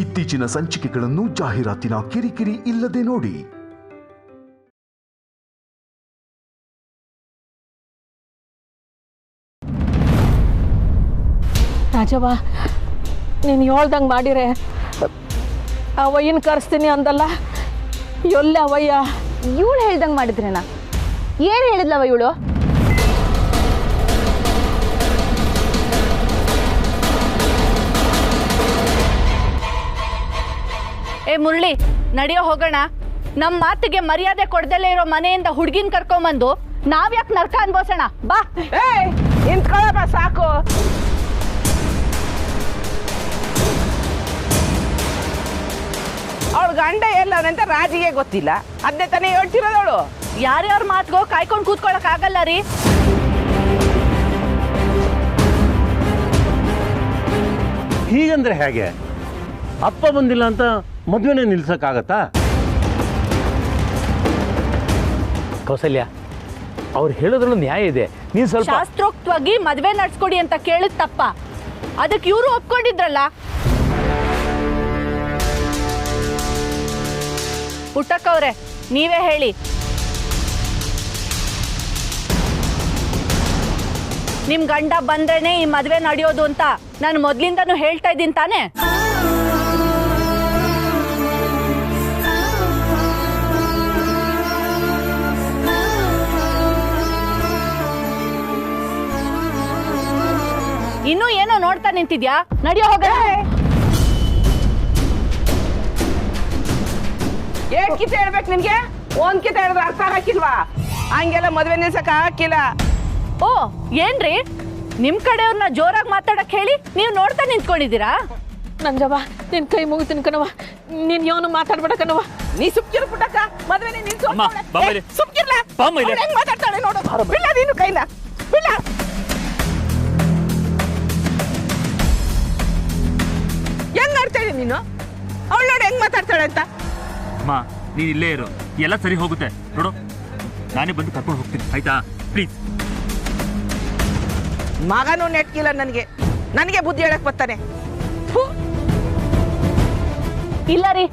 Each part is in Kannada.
ಇತ್ತೀಚಿನ ಸಂಚಿಕೆಗಳನ್ನು ಜಾಹೀರಾತಿನ ಕಿರಿಕಿರಿ ಇಲ್ಲದೆ ನೋಡಿ. ರಾಜವ್ವ, ನೀನು ಹೇಳ್ದಂಗೆ ಮಾಡಿರೆ ಅವಯ್ಯನ ಕರೆಸ್ತೀನಿ ಅಂದಲ್ಲ, ಎಲ್ಲೇ ಅವಯ್ಯ? ಇವಳು ಹೇಳ್ದಂಗೆ ಮಾಡಿದ್ರೇನ? ಏನು ಹೇಳಿದ್ಲವ ಇವಳು? ಏ ಮುರಳಿ, ನಡೆಯೋ ಹೋಗೋಣ. ನಮ್ಮ ಮಾತಿಗೆ ಮರ್ಯಾದೆ ಕೊಡ್ದಲ್ಲೇ ಇರೋ ಮನೆಯಿಂದ ಹುಡುಗಿನ ಕರ್ಕೊಂಬಂದು ನಾವ್ಯಾಕೆ ನರ್ಕ ಅನ್ಬೋಸೋಣ? ಬಾ. ನಿಂತ್ಕೊಳ್ಳ ಸಾಕು. ಅವಳು ಗಂಡ ಎಲ್ಲವನಂತ ರಾಜಿಗೆ ಗೊತ್ತಿಲ್ಲ, ಅದನ್ನೇ ತಾನೇ ಹೇಳ್ತಿರೋದವಳು. ಯಾರ್ಯಾರ ಮಾತ್ಗೋ ಕಾಯ್ಕೊಂಡು ಕೂತ್ಕೊಳಕ್ ಆಗಲ್ಲ ರೀ. ಹೀಗಂದ್ರೆ ಹೇಗೆ? ಅಪ್ಪ ಬಂದಿಲ್ಲ ಅಂತ ಮದುವೆನೇ ನಿಲ್ಸಕ್ಕಾಗತ್ತಾ? ಕೌಸಲ್ಯ, ಅವ್ರು ಹೇಳೋದ್ರಲ್ಲೂ ನ್ಯಾಯ ಇದೆ. ನೀನು ಸ್ವಲ್ಪ ಶಾಸ್ತ್ರೋಕ್ತವಾಗಿ ಮದ್ವೆ ನಡ್ಸ್ಕೊಡಿ ಅಂತ ಕೇಳಿದ್ ತಪ್ಪ. ಅದಕ್ಕೆ ಇವರು ಒಪ್ಕೊಂಡಿದ್ರಲ್ಲ. ಪುಟ್ಟಕ್ಕವ್ರೆ, ನೀವೇ ಹೇಳಿ. ನಿಮ್ ಗಂಡ ಬಂದ್ರೇನೆ ಈ ಮದ್ವೆ ನಡೆಯೋದು ಅಂತ ನಾನು ಮೊದ್ಲಿಂದನೂ ಹೇಳ್ತಾ ಇದ್ದೀನಿ ತಾನೆ? ಇನ್ನೂ ಏನೋ ನೋಡ್ತಾ ನಿಂತಿದ್ಯಾ? ನಡೆಯೋ ಹೋಗ. ಏನ್ ಕಿತ ಹೇಳ್ಬೇಕು ನಿನ್ಗೆ? ಒಂದ್ ಕಿತ ಹೇಳಿದ್ರೆ ಅರ್ಥ ಹಾಕಿಲ್ವಾ? ಹಂಗೆಲ್ಲ ಮದ್ವೆ ನಿಲ್ಸಕ್ ಹಾಕಿಲ್ಲ. ಓ, ಏನ್ರಿ ನಿಮ್ ಕಡೆಯವ್ರನ್ನ ಜೋರಾಗಿ ಮಾತಾಡಕ್ ಹೇಳಿ ನೀವು ನೋಡ್ತಾ ನಿಂತ್ಕೊಂಡಿದ್ದೀರಾ? ನಂಜವ್ವ, ನಿನ್ ಕೈ ಮುಗಿತೀನಿ ಕಣವ, ನೀನ್ ಏನು ಮಾತಾಡ್ಬೇಡ ಕಣವ. ನೀ ಸುಮ್ಕಿರು ಪುಟ್ಟಕ್ಕ, ಮದ್ವೆನೇ ನಿಲ್ಸು. ಸುಮ್ಕಿರ್ಲ, ಹೆಂಗ್ ಮಾತಾಡ್ತಾಳೆ ನೋಡು. ಬಿಡ ನೀನು ಕೈನ, ಬಿಡ. ಹೆಂಗ್ ಆಡ್ತಾಳೆ ನೀನು? ಅವಳು ನೋಡಿ ಹೆಂಗ್ ಮಾತಾಡ್ತಾಳೆ ಅಂತ. ಅಮ್ಮ, ನೀನ್ ಇಲ್ಲೇ ಇರು, ಎಲ್ಲ ಸರಿ ಹೋಗುತ್ತೆ ನೋಡು. ನಾನೇ ಬಂದು ಕರ್ಕೊಂಡು ಹೋಗ್ತೀನಿ, ಆಯ್ತಾ? ಪ್ಲೀಸ್. ಮಗನೂ ನೆಟ್ಕಿಲ್ಲ ನನಗೆ ಬುದ್ಧಿ ಹೇಳಕ್ ಬರ್ತಾನೆ. ಇಲ್ಲ ರೀ,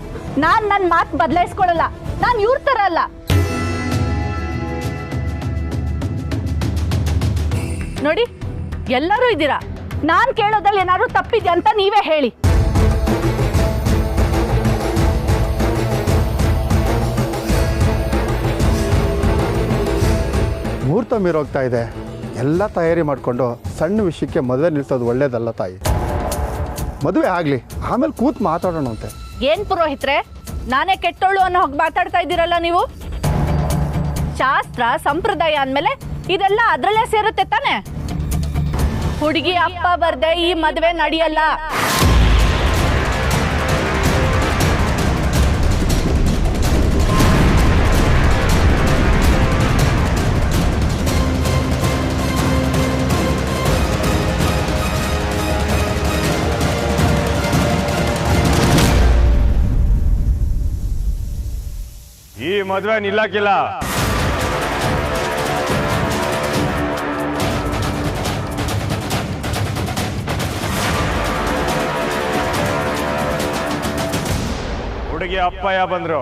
ನಾನ್ ನನ್ ಮಾತ್ ಬದಲಾಯಿಸ್ಕೊಳಲ್ಲ. ನಾನ್ ಇವ್ರ ತರ ಅಲ್ಲ. ನೋಡಿ, ಎಲ್ಲರೂ ಇದ್ದೀರಾ. ನಾನ್ ಕೇಳೋದಲ್ಲಿ ಏನಾದ್ರು ತಪ್ಪಿದ್ಯಾ ಅಂತ ನೀವೇ ಹೇಳಿ. ಮುಹೂರ್ತ ಮೀರೋಗ್ತಾ ಇದೆ. ಎಲ್ಲ ತಯಾರಿ ಮಾಡಿಕೊಂಡು ಸಣ್ಣ ವಿಷಯಕ್ಕೆ ಮದುವೆ ನಿಲ್ಸೋದು ಒಳ್ಳೇದಲ್ಲ ತಾಯಿ. ಮದುವೆ ಆಗಲಿ, ಆಮೇಲೆ ಕೂತ್ ಮಾತಾಡೋಣ ಅಂತೆ. ಏನ್ ಪುರೋಹಿತ್ರೆ, ನಾನೇ ಕೆಟ್ಟೋಳು ಅನ್ನೋ ಹೋಗಿ ಮಾತಾಡ್ತಾ ಇದ್ದೀರಲ್ಲ ನೀವು? ಶಾಸ್ತ್ರ ಸಂಪ್ರದಾಯ ಅಂದ್ಮೇಲೆ ಇದೆಲ್ಲ ಅದ್ರಲ್ಲೇ ಸೇರುತ್ತೆ ತಾನೆ? ಹುಡುಗಿ ಅಪ್ಪ ಬರ್ದೆ ಈ ಮದುವೆ ನಡೆಯಲ್ಲ. ಈ ಮದುವೆ ನಿಲ್ಲಕ್ಕಿಲ್ಲ. ಹುಡುಗಿ ಅಪ್ಪಯ್ಯ ಬಂದ್ರು.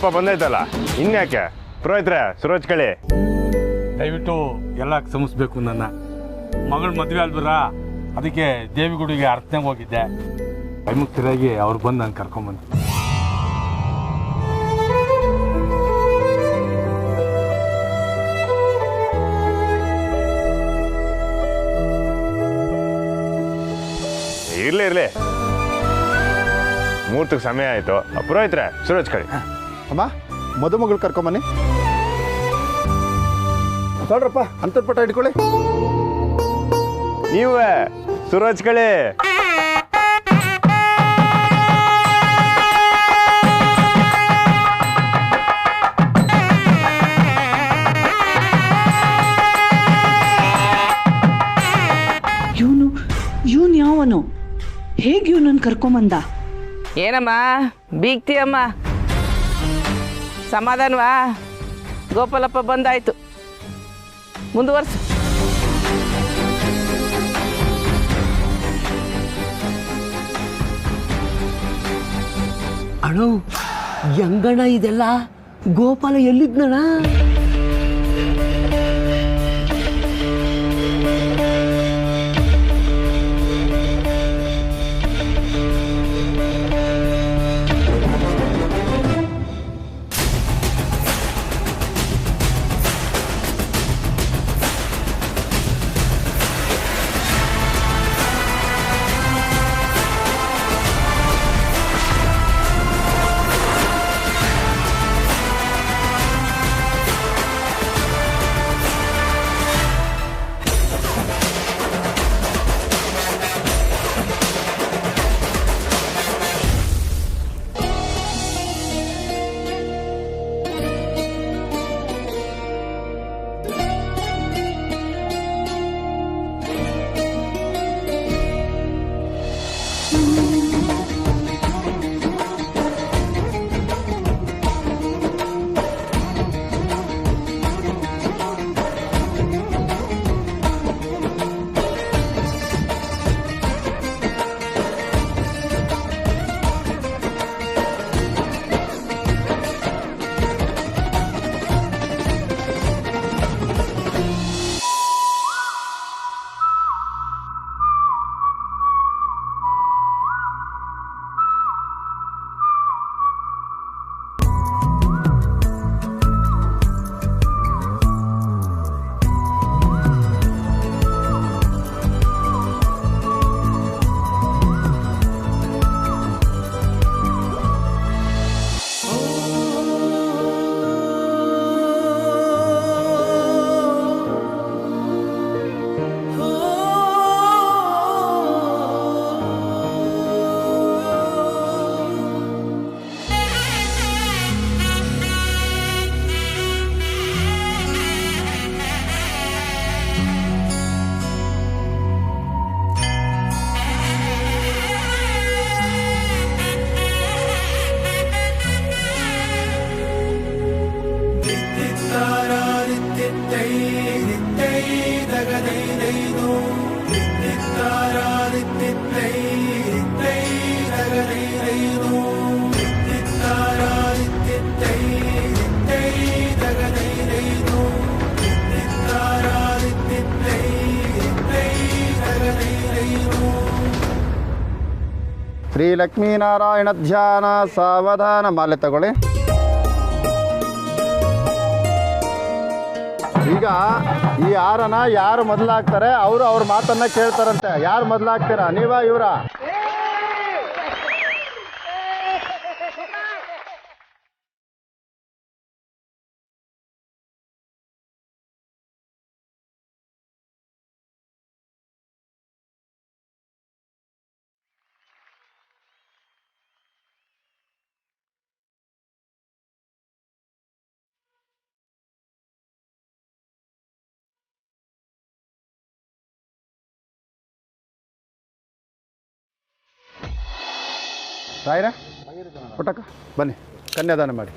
ಹಬ್ಬ ಬಂದೈತಲ್ಲ ಇನ್ಯಾಕೆ ಪುರೋಹಿತ್ರೆ ಸುರೋಜ್ ಕಳಿ ದಯವಿಟ್ಟು ಎಲ್ಲ ಕ್ಷಮಿಸ್ಬೇಕು. ನನ್ನ ಮಗಳ ಮದುವೆ ಅಲ್ಬರ, ಅದಕ್ಕೆ ದೇವಿಗುಡಿಗೆ ಅರ್ಚನೆಗೆ ಹೋಗಿದ್ದೆ. ಕೈಮುಕ್ತರಾಗಿ ಅವ್ರು ಬಂದು ನಾನು ಕರ್ಕೊಂಬಂದು. ಇರ್ಲಿ ಮುಹೂರ್ತಕ್ಕೆ ಸಮಯ ಆಯ್ತು. ಪುರೋಹಿತ್ರೆ ಸುರೋಜ್ ಕಳಿ. ಅಮ್ಮ ಮದುಮಗಳು ಕರ್ಕೊಂಬನ್ನಿ. ನೋಡ್ರಪ್ಪ ಅಂತರ್ಪಟ ಇಟ್ಕೊಳ್ಳಿ. ನೀವೇ ಸುರೋಜ್ ಕಳಿ. ಇವನು ಯಾವನು? ಹೇಗೆ ಇವನನ್ನು ಕರ್ಕೊಂಬಂದ? ಏನಮ್ಮ ಬೀಗ್ತೀಯಮ್ಮ? ಸಮಾಧಾನವಾ? ಗೋಪಾಲಪ್ಪ ಬಂದಾಯ್ತು, ಮುಂದುವರ್ಸು. ಅಣ್ಣ ಹೆಂಗಣ್ಣ ಇದೆಲ್ಲ? ಗೋಪಾಲ ಎಲ್ಲಿದ್ನಣ್ಣ? ಶ್ರೀ ಲಕ್ಷ್ಮೀನಾರಾಯಣ ಧ್ಯಾನ ಸಾವಧಾನ. ಮಾಲೆ ತಗೊಳ್ಳಿ. ಈಗ ಈ ಹಾರನ ಯಾರು ಮೊದಲಾಗ್ತಾರೆ ಅವರು ಅವ್ರ ಮಾತನ್ನ ಕೇಳ್ತಾರಂತೆ. ಯಾರು ಮೊದಲಾಗ್ತೀರಾ, ನೀವಾ ಇವರ? ರಾಯರ ಪುಟ್ಟಕ್ಕ ಬನ್ನಿ, ಕನ್ಯಾದಾನ ಮಾಡಿ.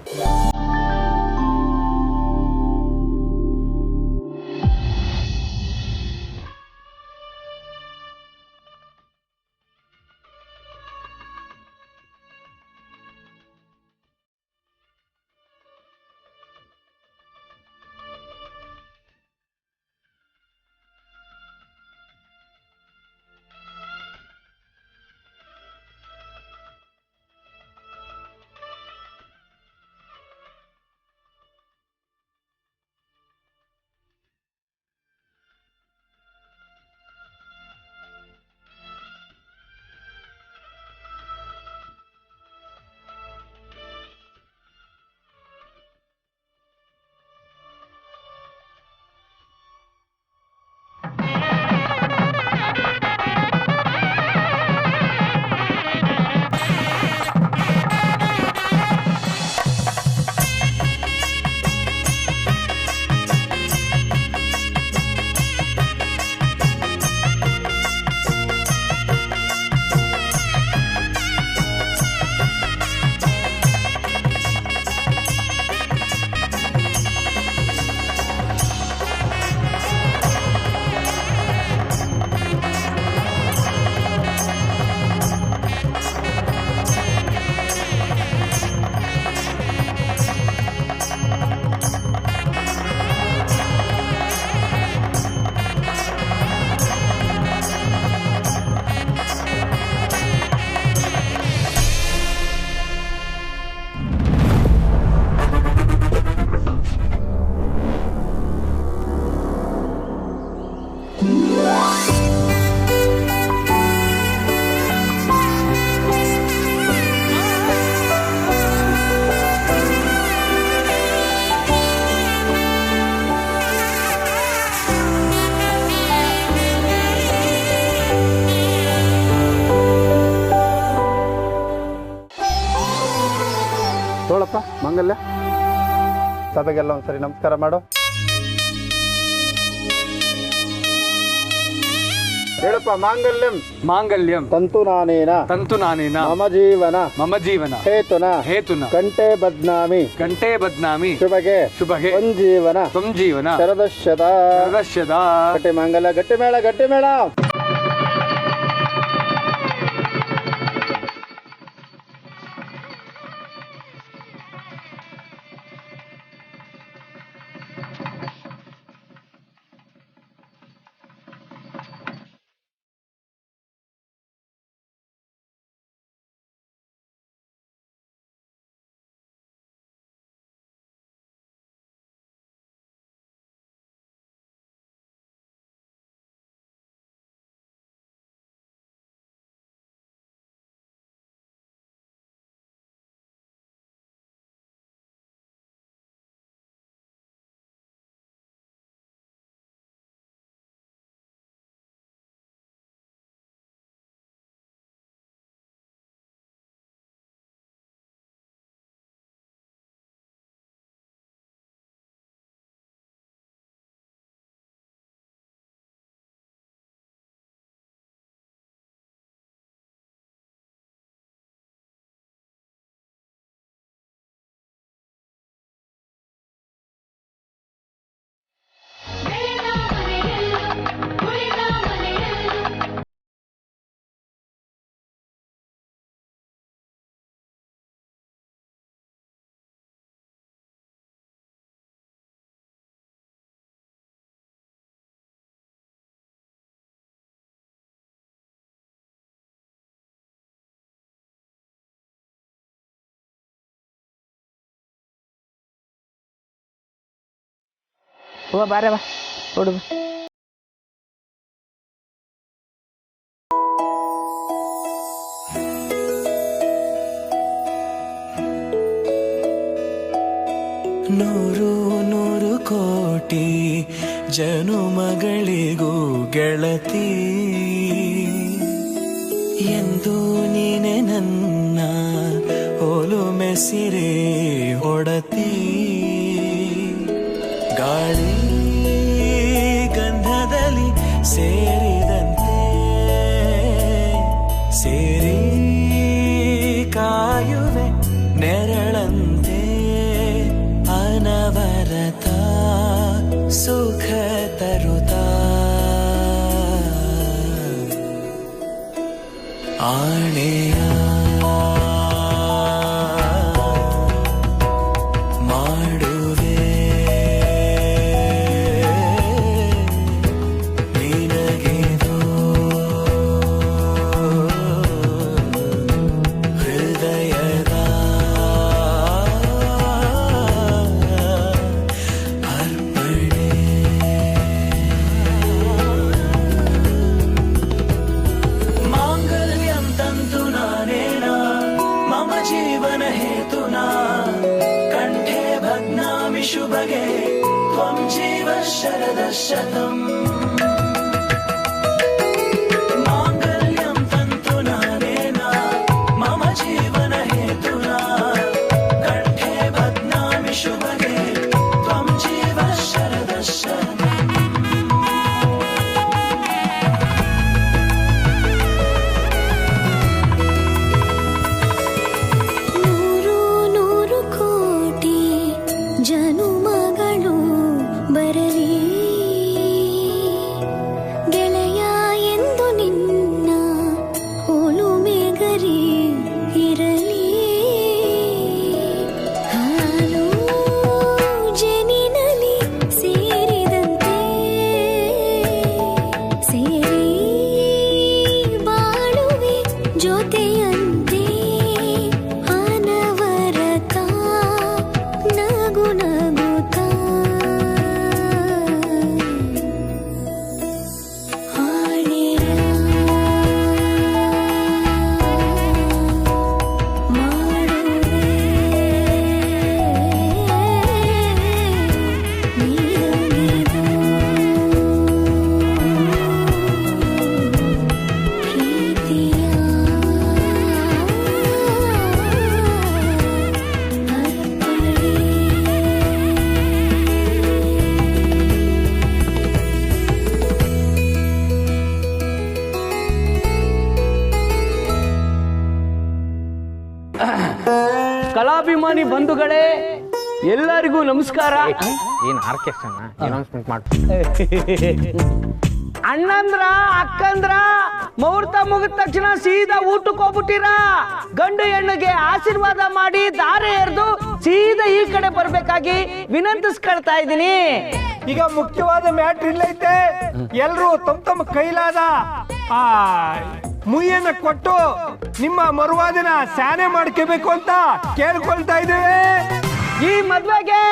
ಮಾಂಗಲ್ಯ ಸಭೆಗೆಲ್ಲ ಒಂದ್ಸರಿ ನಮಸ್ಕಾರ ಮಾಡು. ಹೇಳಪ್ಪ. ಮಾಂಗಲ್ಯಂ ಮಾಂಗಲ್ಯಂ ತಂತು ನಾನೇನ ತಂತು ನಾನೇನ ಮಮ ಜೀವನ ಹೇತುನ ಕಂಠೆ ಬದ್ನಾಮಿ ಶುಭಗೆ ಸಂಜೀವನ ಶರದಶ್ಯದ ಗಟ್ಟಿ ಮಾಂಗಲ್ಯ. ಗಟ್ಟಿ ಮೇಳ. ಬಾರವ ಹುಡುಗ. ನೂರು ಕೋಟಿ ಜನುಮಗಳಿಗೂ ಗೆಳತಿ ಎಂದು ನೀನೆ ನನ್ನ ಒಲುಮೆಸಿರೆ ಒಡತಿ. ಗಾಳಿ ಗಂಧದಲ್ಲಿ ಸೇರಿದಂತೆ ಸೇರಿ ಕಾಯುವೆ ನೆರಳಂತೆ ಅನವರತ ಸುಖ ತರುತ್ತಾ ಆಣೆಯ ಶುಭಗೆ ತ್ವಂ ಜೀವ ಶರದಶತಂ. ಮಾಂಗಲ್ಯಂ ತಂತು ನಾನೇನ ಮಮ ಜೀವನ ಹೇತುನಾ ಕಂಠೆ ಬಧ್ನಾಮಿ ಶುಭಗೆ ತ್ವಂ ಜೀವ ಶರದಶತಂ. ಜನುಮಗಳು ಬರಲಿ ಅಭಿಮಾನಿ ಬಂಧುಗಳೇ, ಎಲ್ಲರಿಗೂ ನಮಸ್ಕಾರ. ಏನು ಆರ್ಕೆಸ್ಟ್ರಾನ ಅನೌನ್ಸ್ಮೆಂಟ್ ಮಾಡು. ಅಣ್ಣಂದ್ರ ಅಕ್ಕಂದ್ರ ಮುಹೂರ್ತ ಮುಗಿದ ತಕ್ಷಣ ಸೀದಾ ಊಟಕ್ಕೆ ಹೋಗ್ಬಿಟ್ಟಿರ. ಗಂಡು ಹೆಣ್ಣಿಗೆ ಆಶೀರ್ವಾದ ಮಾಡಿ ದಾರೆ ಎರೆದು ಸೀದಾ ಈ ಕಡೆ ಬರ್ಬೇಕಾಗಿ ವಿನಂತಿಸ್ಕೊಳ್ತಾ ಇದ್ದೀನಿ. ಈಗ ಮುಖ್ಯವಾದ ಮ್ಯಾಟ್ರ್ ಇಲ್ಲೈತೆ. ಎಲ್ರು ತಮ್ಮ ಕೈಲಾದ ಆ ಮುಯ್ಯನ್ನ ಕೊಟ್ಟು ನಿಮ್ಮ ಮರುವಾದಿನ ಸ್ಯಾನೆ ಮಾಡ್ಕೋಬೇಕು ಅಂತ ಕೇಳ್ಕೊಳ್ತಾ ಇದ್ದೇವೆ. ಈ ಮದ್ವೆಗೆ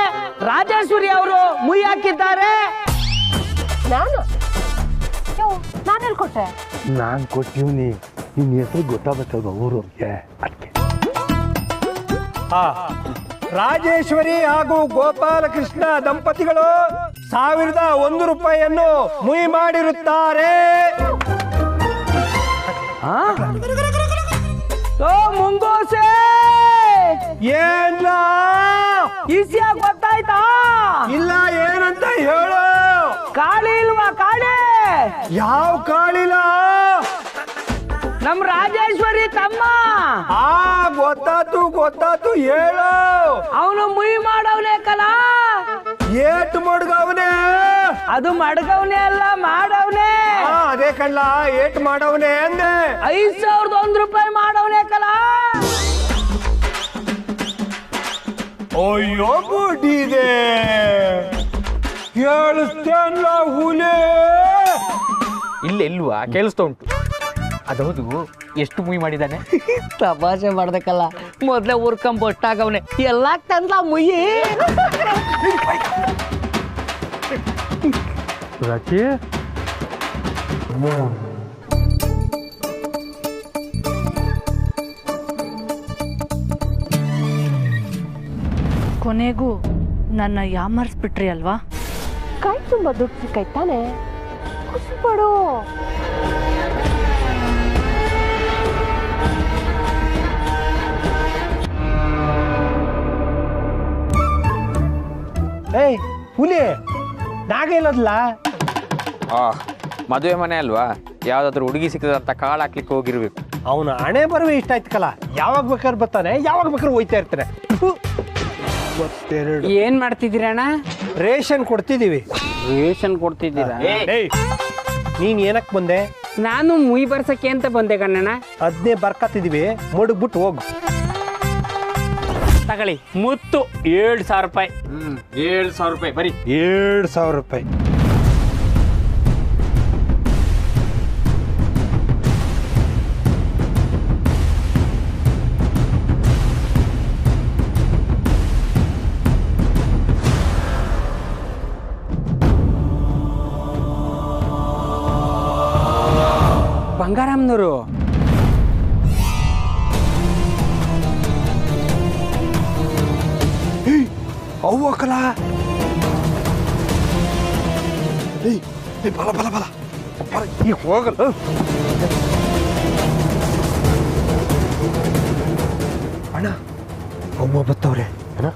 ರಾಜೇಶ್ವರಿ ಅವರು ಮುಯ್ಯಿ ಹಾಕಿದ್ದಾರೆ. ನಾನು ಹೇಳ್ಕೊಟ್ಟೆ. ನಾನು ಕೊಟ್ಟಿವ್ನಿ, ನಿನ್ನ ಹೆಸರು ಗೊತ್ತಾಗತ್ತದ ಊರಿಗೆ. ಅದಕ್ಕೆ ರಾಜೇಶ್ವರಿ ಹಾಗೂ ಗೋಪಾಲಕೃಷ್ಣ ದಂಪತಿಗಳು 1,001 ರೂಪಾಯಿಯನ್ನು ಮುಯಿ ಮಾಡಿರುತ್ತಾರೆ. ಮುಂಗೋಸೆ ಏನ ಈಸಿಯ ಗೊತ್ತಾಯ್ತಾ? ಇಲ್ಲ, ಏನಂತ ಹೇಳು. ಕಾಳಿ ಇಲ್ವಾ? ಕಾಳಿ ಯಾವ ಕಾಳಿಲ್ಲ? ನಮ್ ರಾಜೇಶ್ವರಿ ತಮ್ಮ. ಗೊತ್ತಾತು ಹೇಳು. ಅವನು ಮುಯಿ ಮಾಡವನೇ ಕಲ. ಏಟ್ ಮಡ್ಗವನೆ? ಅದು ಮಡ್ಗವನೆ ಅಲ್ಲ, ಮಾಡವನೆ. ಅದೇ ಕಳ್ಳ, ಏಟ್ ಮಾಡವನೆ ಅಂದೆ. 5,001 ರೂಪಾಯಿ ಮಾಡವನೇ ಕಲ. ಅಯ್ಯೋ ಬುಡ್ಡಿದೆ, ಕೇಳಿಸ್ತೇನಲ್ಲ ಹುಲಿ. ಇಲ್ವಾ ಕೇಳಿಸ್ತಾ ಉಂಟು. ಅದೌದು, ಎಷ್ಟು ಮುಯಿ ಮಾಡಿದ್ದಾನೆ? ತಮಾಷೆ ಮಾಡ್ದಕ್ಕಲ್ಲ, ಮೊದ್ಲೇ ಊರ್ಕಂಬ ಒಟ್ಟಾಗವನೆ. ಎಲ್ಲ ತಂದ್ಲ ಮುಯ್ಯಿ. ರಾಕಿ ಕೊನೆಗೂ ನನ್ನ ಯಾಮರ್ಸ್ಬಿಟ್ರಿ ಅಲ್ವಾ? ಕೈ ತುಂಬಾ ದುಡ್ಡು ಸಿಕ್ಕಾಯ್ತಾನೆ, ಖುಷಿ ಪಡು. ಏಯ್ ಹುಲಿ, ನಾಗ ಇಲ್ಲದಲ್ಲ. ಮದುವೆ ಮನೆ ಅಲ್ವಾ, ಯಾವ್ದಾದ್ರು ಹುಡುಗಿ ಸಿಕ್ಕದಂತ ಕಾಳು ಹಾಕ್ಲಿಕ್ಕೆ ಹೋಗಿರ್ಬೇಕು. ಅವನ ಹಣೆ ಬರುವೆ ಇಷ್ಟ ಆಯ್ತಕಲ್ಲ. ಯಾವಾಗ ಬೇಕಾದ್ರೆ ಬರ್ತಾನೆ, ಯಾವಾಗ ಬೇಕಾದ್ರೆ ಹೋಯ್ತಾ ಇರ್ತಾನೆ. ಏನ್ ಮಾಡ್ತಿದ್ದೀರಣ್ಣ? ರೇಷನ್ ಕೊಡ್ತಿದೀವಿ. ರೇಷನ್ ಕೊಡ್ತಿದ್ದೀರಾ? ನೀನ್ ಏನಕ್ ಬಂದೆ? ನಾನು ಮುಯಿ ಬರ್ಸಕ್ಕೆ ಅಂತ ಬಂದೆ ಕಣ್ಣಣ್ಣ. ಅದನ್ನೇ ಬರ್ಕತ್ತಿದೀವಿ, ಮುಡುಗ್ಬಿಟ್ಟು ಹೋಗು. ತಗೊಳ್ಳಿ ಮುತ್ತು 7,000 ರೂಪಾಯಿ. 7,000 ರೂಪಾಯಿ ಬರೀ. 7,000 ರೂಪಾಯಿ. ಬಂಗಾರಮ್ಮನವರು ಅವ್ವಕಲ. ಬಲ ಬಲ ಬಲ ಈಗ ಹೋಗಲ್ಲ. ಅಣ್ಣ, ಅವ್ವ ಬತ್ತವ್ರೆ ಅಣ್ಣ.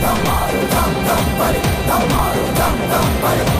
Dum dum dum dum dum dum dum dum dum